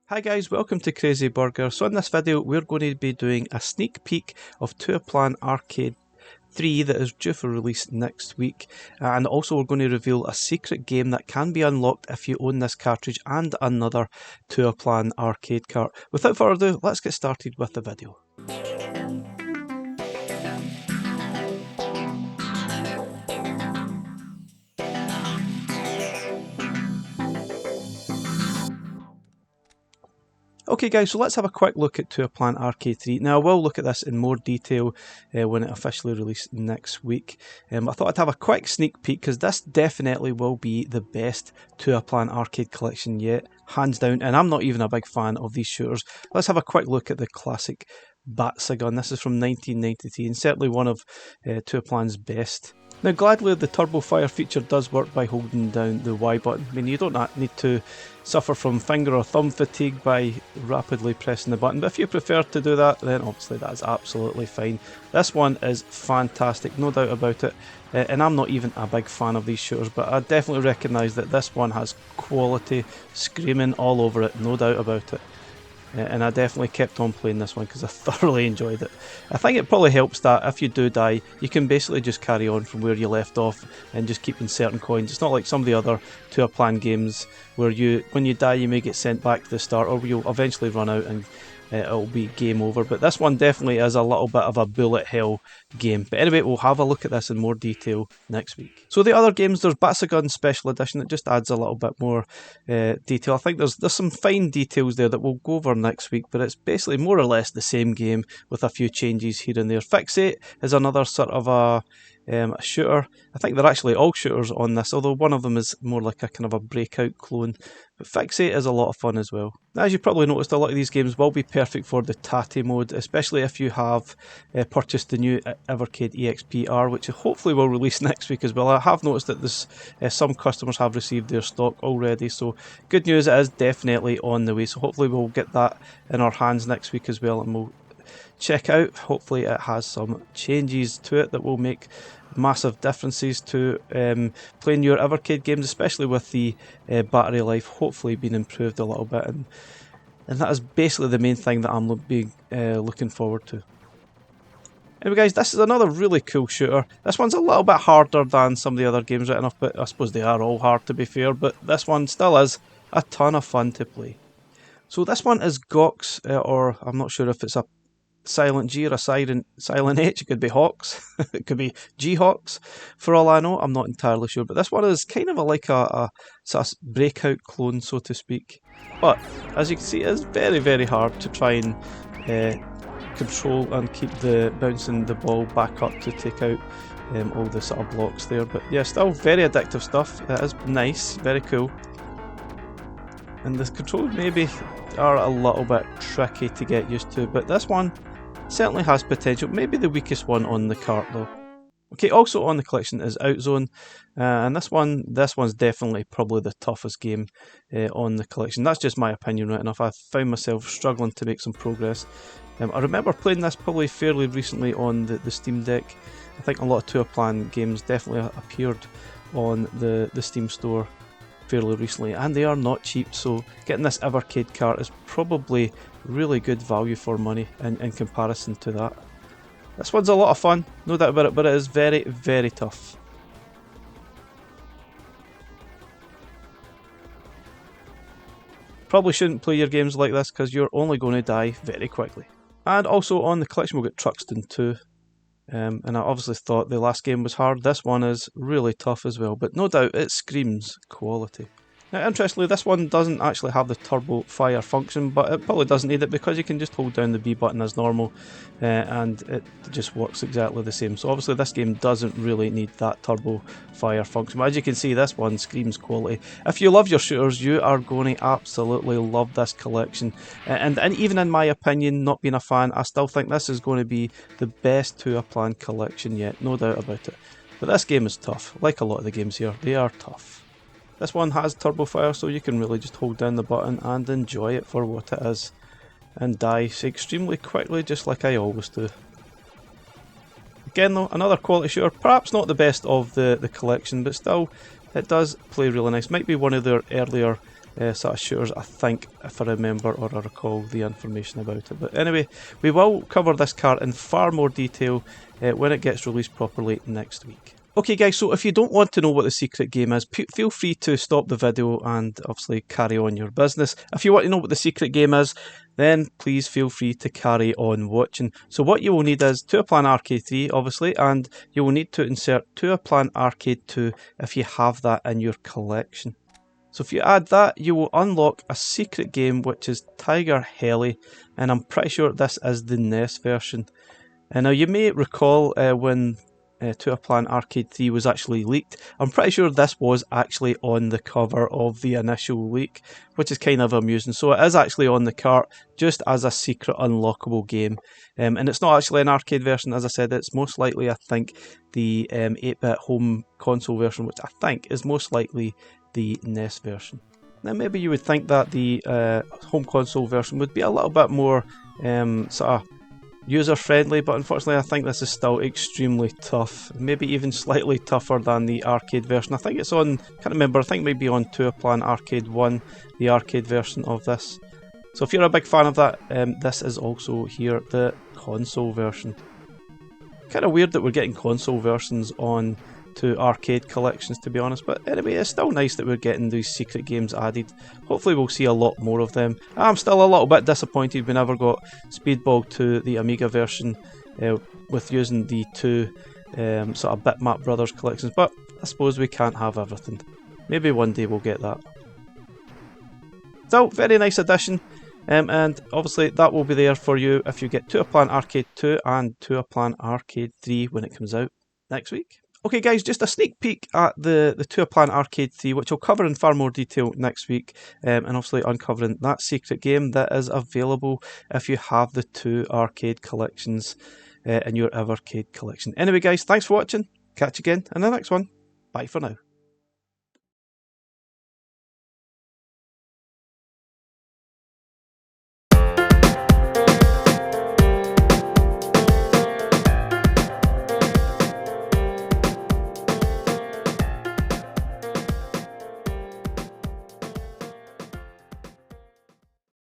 Hi guys, welcome to Crazy Burger. So in this video we're going to be doing a sneak peek of Toaplan Arcade 3 that is due for release next week, and also we're going to reveal a secret game that can be unlocked if you own this cartridge and another Toaplan Arcade cart. Without further ado, let's get started with the video. Okay guys, so let's have a quick look at Toaplan Arcade 3. Now I will look at this in more detail when it officially releases next week. I thought I'd have a quick sneak peek because this definitely will be the best Toaplan Arcade collection yet, hands down, and I'm not even a big fan of these shooters. Let's have a quick look at the classic Batsagun. This is from 1993 and certainly one of Toaplan's best. Now gladly the turbo fire feature does work by holding down the Y button. I mean, you don't need to suffer from finger or thumb fatigue by rapidly pressing the button, but if you prefer to do that, then obviously that is absolutely fine. This one is fantastic, no doubt about it, and I'm not even a big fan of these shooters, but I definitely recognise that this one has quality screaming all over it, no doubt about it. And I definitely kept on playing this one because I thoroughly enjoyed it. I think it probably helps that if you do die, you can basically just carry on from where you left off and just keep inserting coins. It's not like some of the other Toaplan games where when you die you may get sent back to the start, or you'll eventually run out and it'll be game over. But this one definitely is a little bit of a bullet hell game. But anyway, we'll have a look at this in more detail next week. So the other games, there's Batsagun Special Edition. It just adds a little bit more detail. I think there's some fine details there that we'll go over next week, but it's basically more or less the same game with a few changes here and there. Fixate is another sort of a shooter. I think they're actually all shooters on this, although one of them is more like a kind of a breakout clone. But Fixate is a lot of fun as well. Now, as you probably noticed, a lot of these games will be perfect for the Tatty mode, especially if you have purchased the new Evercade EXP-R, which hopefully will release next week as well. I have noticed that some customers have received their stock already, so good news, it is definitely on the way. So hopefully we'll get that in our hands next week as well, and we'll check out. Hopefully it has some changes to it that will make massive differences to playing your Evercade games, especially with the battery life hopefully being improved a little bit, and that is basically the main thing that I'm looking forward to. Anyway guys, this is another really cool shooter. This one's a little bit harder than some of the other games right enough, but I suppose they are all hard to be fair, but this one still is a ton of fun to play. So this one is Gox, or I'm not sure if it's a silent G or a silent H. It could be Hawks, it could be G-Hawks for all I know, I'm not entirely sure, but this one is kind of like a sort of breakout clone, so to speak. But as you can see, it is very, very hard to try and control and keep bouncing the ball back up to take out all the sort of blocks there. But yeah, still very addictive stuff. It is nice, very cool. And the controls maybe are a little bit tricky to get used to, but this one certainly has potential. Maybe the weakest one on the cart though. Okay, also on the collection is Outzone, and this one's definitely probably the toughest game on the collection. That's just my opinion right enough. I found myself struggling to make some progress. I remember playing this probably fairly recently on the Steam Deck. I think a lot of Toaplan games definitely appeared on the Steam store fairly recently, and they are not cheap, so getting this Evercade cart is probably really good value for money in comparison to that. This one's a lot of fun, no doubt about it, but it is very, very tough. Probably shouldn't play your games like this because you're only going to die very quickly. And also on the collection we'll get Truxton 2. And I obviously thought the last game was hard. This one is really tough as well, but no doubt it screams quality. Now, interestingly, this one doesn't actually have the turbo fire function, but it probably doesn't need it because you can just hold down the B button as normal, and it just works exactly the same. So obviously this game doesn't really need that turbo fire function, but as you can see, this one screams quality. If you love your shooters, you are going to absolutely love this collection, and even in my opinion, not being a fan, I still think this is going to be the best Toaplan collection yet, no doubt about it. But this game is tough, like a lot of the games here, they are tough. This one has turbo fire, so you can really just hold down the button and enjoy it for what it is, and die extremely quickly, just like I always do. Again though, another quality shooter, perhaps not the best of the collection, but still, it does play really nice. Might be one of their earlier sort of shooters, I think, if I remember or I recall the information about it. But anyway, we will cover this cart in far more detail when it gets released properly next week. Okay guys, so if you don't want to know what the secret game is, feel free to stop the video and obviously carry on your business. If you want to know what the secret game is, then please feel free to carry on watching. So what you will need is Toaplan Arcade 3 obviously, and you will need to insert Toaplan Arcade 2 if you have that in your collection. So if you add that, you will unlock a secret game which is Tiger Heli, and I'm pretty sure this is the NES version. And now you may recall when Toaplan Arcade 3 was actually leaked, I'm pretty sure this was actually on the cover of the initial leak, which is kind of amusing. So it is actually on the cart just as a secret unlockable game, and it's not actually an arcade version. As I said, it's most likely, I think, the 8-bit home console version, which I think is most likely the NES version. Now maybe you would think that the home console version would be a little bit more sort of user-friendly, but unfortunately I think this is still extremely tough, maybe even slightly tougher than the arcade version. I think it's on, can't remember, I think maybe on Toaplan Arcade 1, the arcade version of this. So if you're a big fan of that, this is also here, the console version. Kind of weird that we're getting console versions on to arcade collections, to be honest, but anyway, it's still nice that we're getting these secret games added. Hopefully we'll see a lot more of them. I'm still a little bit disappointed we never got Speedball 2, the Amiga version, with using the two sort of Bitmap Brothers collections, but I suppose we can't have everything. Maybe one day we'll get that. So, very nice addition, and obviously that will be there for you if you get Toaplan Arcade 2 and Toaplan Arcade 3 when it comes out next week. Okay guys, just a sneak peek at the Toaplan Arcade 3, which I'll cover in far more detail next week, and obviously uncovering that secret game that is available if you have the two arcade collections in your Evercade collection. Anyway guys, thanks for watching, catch you again in the next one, bye for now.